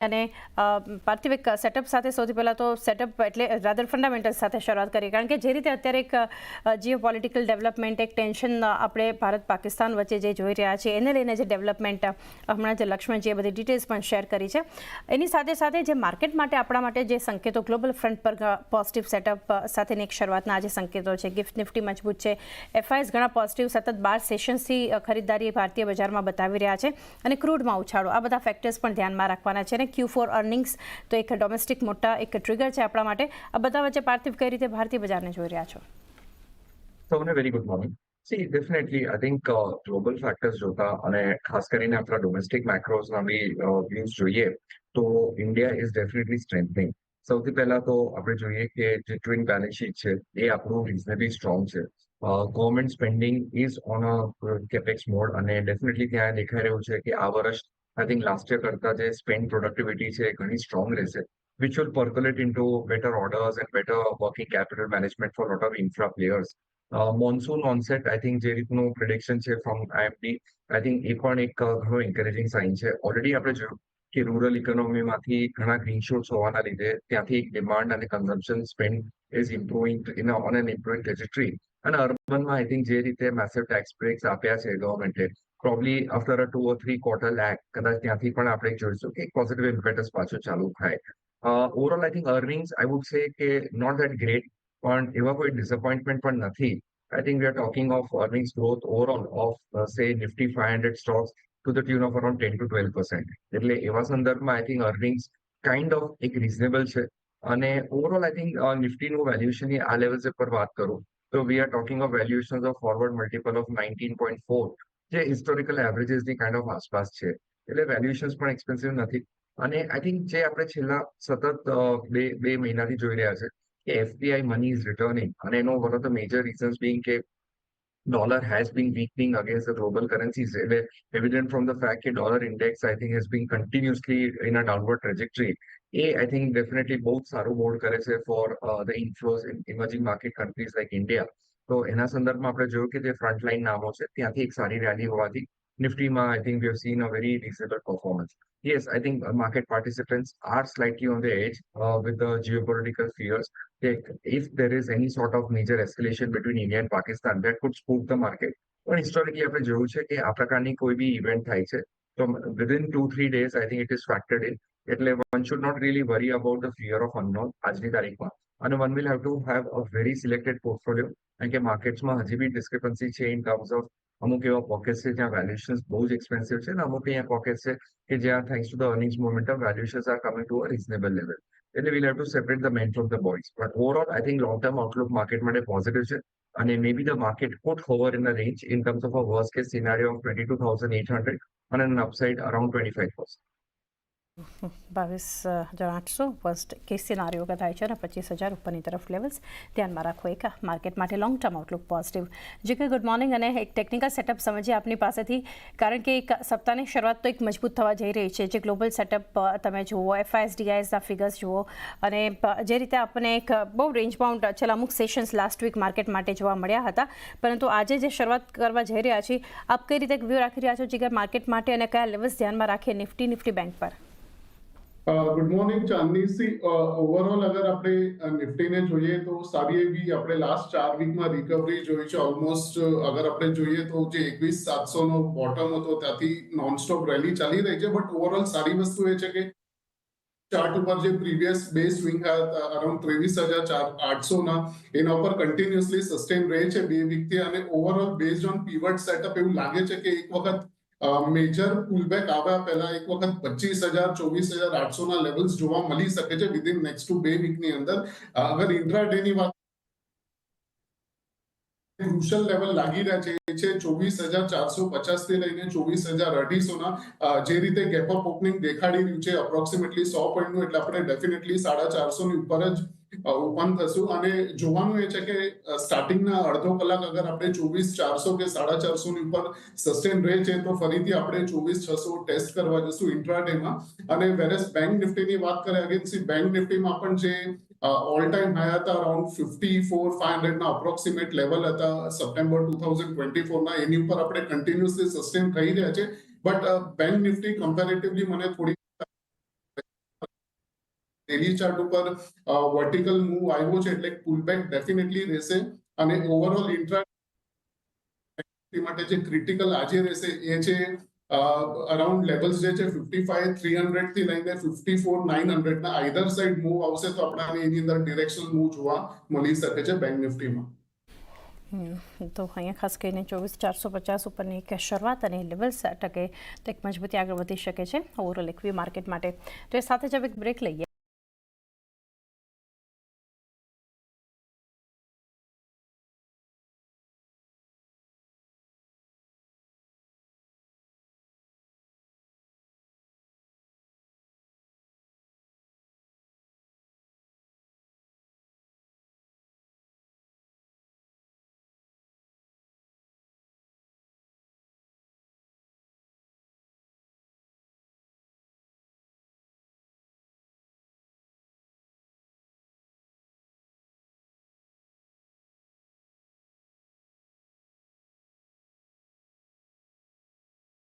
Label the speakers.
Speaker 1: અને પાર્થિવ એક સેટઅપ સાથે સૌથી પહેલાં તો સેટઅપ એટલે રાધર ફંડામેન્ટલ્સ સાથે શરૂઆત કરીએ, કારણ કે જે રીતે અત્યારે એક જીઓ પોલિટિકલ ડેવલપમેન્ટ, એક ટેન્શન આપણે ભારત પાકિસ્તાન વચ્ચે જે જોઈ રહ્યા છીએ એને લઈને જે ડેવલપમેન્ટ હમણાં જે લક્ષ્મણજીએ બધી ડિટેલ્સ પણ શેર કરી છે, એની સાથે સાથે જે માર્કેટ માટે આપણા માટે જે સંકેતો ગ્લોબલ ફ્રન્ટ પર પોઝિટિવ સેટઅપ સાથેની એક શરૂઆતના આજે સંકેતો છે. ગિફ્ટ નિફ્ટી મજબૂત છે, એફઆઈએસ ઘણા પોઝિટિવ સતત 12 સેશન્સથી ખરીદદારી ભારતીય બજારમાં બતાવી રહ્યા છે અને ક્રૂડમાં ઉછાળો, આ બધા ફેક્ટર્સ પણ ધ્યાનમાં રાખવાના છે. Q4 અર્નિંગ્સ તો એક ડોમેસ્ટિક મોટા એક ટ્રિગર છે આપણા માટે. આ બધા વચ્ચે પાર્થિવ કઈ રીતે ભારતીય બજારને જોઈ રહ્યા છો?
Speaker 2: સૌને very good morning. C definitely I think global factors જોતા અને ખાસ કરીને આપણા ડોમેસ્ટિક મેક્રોઝના બી વ્યૂઝ જોઈએ તો ઇન્ડિયા ઇઝ ડેફિનેટલી સ્ટ્રેન્થનિંગ. સૌથી પહેલા તો આપણે જોઈએ કે જે ટ્વિન બેલેન્સ શીટ છે એ આપણું રિઝનેબલી સ્ટ્રોંગ છે. Government spending is on a capex mode અને ડેફિનેટલી ત્યાં દેખાઈ રહ્યું છે કે આ વર્ષ આઈ થિંક લાસ્ટ યર કરતા જે સ્પેન્ડ પ્રોડક્ટિવિટી છે એ ઘણી સ્ટ્રોંગ રહેશે, which will percolate into better orders and better working capital management for a lot of infra players. Monsoon onset I think જે રીતનું પ્રિડિક્શન છે ફ્રોમ આઈએમડી, આઈ થિંક એ પણ એક ઘણો એન્કરેજિંગ સાઇન છે. ઓલરેડી આપણે જોયું કે રૂરલ ઇકોનોમીમાંથી ઘણા ગ્રીન શૂટ્સ હોવાના લીધે ત્યાંથી ડિમાન્ડ અને consumption spend is improving on an improving trajectory. અને અર્બનમાં આઈ થિંક જે રીતે મેસિવ ટેક્સ બ્રેક્સ આપ્યા છે ગવર્મેન્ટે, probably after a 2 or 3 quarter lag કદાચ ત્યાંથી પણ આપણે જોઈશું કે એક પોઝિટિવ ઇમ્પેટસ પાછું ચાલુ થાય. Overall I think earnings I would say કે નોટ ધેટ ગ્રેટ, પણ એવા કોઈ ડિસઅપોઇન્ટમેન્ટ પણ નથી. I think we are talking of earnings growth overall of say Nifty 500 stocks to the tune of around 10 to 12%. એટલે એવા સંદર્ભમાં I think earnings kind of એક રિઝનેબલ છે. અને ઓવરઓલ આઈ થિંક નિફ્ટીનું વેલ્યુએશનની આ લેવલ્સ પર વાત કરું તો we are talking of valuation of forward multiple of 19.4, જે હિસ્ટોરિકલ એવરેજીસની કાઇન્ડ ઓફ આસપાસ છે. એટલે વેલ્યુએશન્સ પણ એક્સપેન્સિવ નથી. અને આઈ થિંક જે આપણે છેલ્લા સતત બે મહિનાથી જોઈ રહ્યા છે કે FPI money is returning, and I know one of the major reasons being that dollar has been weakening against the global currencies. Evident from the fact that dollar index I think has been continuously in a downward trajectory. I think definitely both સારું board કરે છે for the inflows in emerging market countries like India. તો એના સંદર્ભમાં આપણે જોયું કે જે ફ્રન્ટલાઈન નામો છે ત્યાંથી એક સારી રેલી હોવાથી નિફ્ટીમાં I think we have seen a very reasonable performance. Yes, I think market participants are slightly on the edge with the geopolitical fears. If there is any sort of major escalation between India and Pakistan, that could spook the market. પણ historically આપણે જોયું છે કે આ પ્રકારની કોઈ બી event થાય છે તો within 2-3 days I think it is factored in. એટલે one should not really worry about the fear of unknown આજની તારીખમાં. અને one will have to have a very selected portfolio, કારણ કે માર્કેટ્સમાં હજી બી ડિસ્ક્રિપન્સી છે ઇન ટર્મ્સ ઓફ અમુક એવા પોકેટ્સ છે જ્યાં વેલ્યુએશન્સ બહુ જ એક્સપેન્સિવ છે અને અમુક અહીંયા પોકેટ્સ છે કે જ્યાં thanks to the earnings momentum valuations R coming to a reasonable level. એટલે we'll have to separate the men from the boys. But overall, I think long-term outlook market માટે positive છે. અને maybe the market could hover in a range in terms of a worst case scenario of 22,800 and an upside around 25%.
Speaker 1: 22,800 first case સિનારીઓ થાય છે અને 25,000 ઉપરની તરફ levels ધ્યાનમાં રાખો. એક માર્કેટ માટે લોંગ ટર્મ આઉટલુક પોઝિટિવ. જે કે ગુડ મોર્નિંગ, અને એક ટેકનિકલ સેટઅપ સમજીએ આપની પાસેથી, કારણ કે એક સપ્તાહની શરૂઆત તો એક મજબૂત થવા જઈ રહી છે. જે ગ્લોબલ સેટઅપ તમે જુઓ, એફઆઈએસ ડીઆઈએસના ફિગર્સ જુઓ, અને જે રીતે આપણને એક બહુ રેન્જ બાઉન્ડ છેલ્લા અમુક સેશન્સ લાસ્ટ વીક માર્કેટ માટે જોવા મળ્યા હતા, પરંતુ આજે જે શરૂઆત કરવા જઈ રહ્યા છીએ, આપ કઈ રીતે વ્યૂ રાખી રહ્યા છો જીગર માર્કેટ માટે, અને કયા લેવલ્સ ધ્યાનમાં રાખીએ નિફ્ટી બેંક પર?
Speaker 3: ગુડ મોર્નિંગ ચાંદની. સી ઓવરઓલ અગર આપણે નિફ્ટીને જોઈએ તો સારી એવી આપણે લાસ્ટ 4 વીકમાં રિકવરી જોઈ છે. ઓલમોસ્ટ અગર આપણે જોઈએ તો જે 21,700 નો બોટમ હતો ત્યાંથી નોનસ્ટોપ રેલી ચાલી રહી છે. બટ ઓવરઓલ સારી વસ્તુ એ છે કે ચાર્ટ ઉપર જે પ્રીવિયસ બે સ્વિંગ હતા અરાઉન્ડ 23,800 ના, એના ઉપર કન્ટિન્યુઅસલી સસ્ટેન રહે છે 2 વીકથી. અને overall based on pivot setup એવું લાગે છે કે એક વખત મેજર પુલબેક આવ્યા પહેલા એક વખત 25,000 24,800 ના લેવલ્સ જોવા મળી શકે છે વિધિન નેક્સ્ટ 2 વીકની અંદર. અગર ઇન્ટ્રાડે ની વાત ક્રુશિયલ લેવલ લાગી રહ્યા છે 24,450 થી લઈને 24,250 ના, જે રીતે ગેપ અપ ઓપનિંગ દેખાડી રહ્યું છે અપ્રોક્સિમેટલી 100 પોઈન્ટનું, એટલે આપણે ડેફિનેટલી 450 ની ઉપર જ ઓપન થશું. અને જોવાનું એ છે કે સ્ટાર્ટિંગના અડધો કલાક અગર આપણે 24,400 કે 450 ની ઉપર સસ્ટેન રહે છે તો ફરીથી આપણે 24,600 ટેસ્ટ કરવા જશું ઇન્ટ્રાડેમાં. અને વેરેસ બેંક નિફ્ટીની વાત કરીએ, અગેન બેંક નિફ્ટીમાં પણ જે ઓલ ટાઈમ હાઈ હતા અરાઉન્ડ 54,500 ના અપ્રોક્સિમેટ લેવલ હતા સપ્ટેમ્બર 2024 ના, એની ઉપર આપણે કન્ટિન્યુઅસલી સસ્ટેન થઈ રહ્યા છે. બટ બેંક નિફ્ટી કમ્પેરેટિવલી મને થોડી ડેલી ચાર્ટ ઉપર વર્ટિકલ મૂવ આવ્યો છે એટલે પુલબેક ડેફિનેટલી રહેશે અને ઓવરઓલ ઇન્ટ્રા માટે જે ક્રિટિકલ આજે રહેશે એ છે અરાઉન્ડ લેવલ્સ જે છે 55,300 થી લઈને 54,900 ના આઈધર સાઈડ મૂવ આવશે તો આપણને એની અંદર ડિરેક્શનલ મૂવ જોવા મળી શકે છે બેંક નિફ્ટીમાં.
Speaker 1: તો અહીંયા ખાસ કરીને 24,450 ઉપરની એક શરૂઆત અને લેવલ્સ ટકે તો એક મજબૂતી આગળ વધી શકે છે ઓવરઓલ ઇક્વિટી માર્કેટ માટે. તો એ સાથે જ હવે એક બ્રેક લઈએ.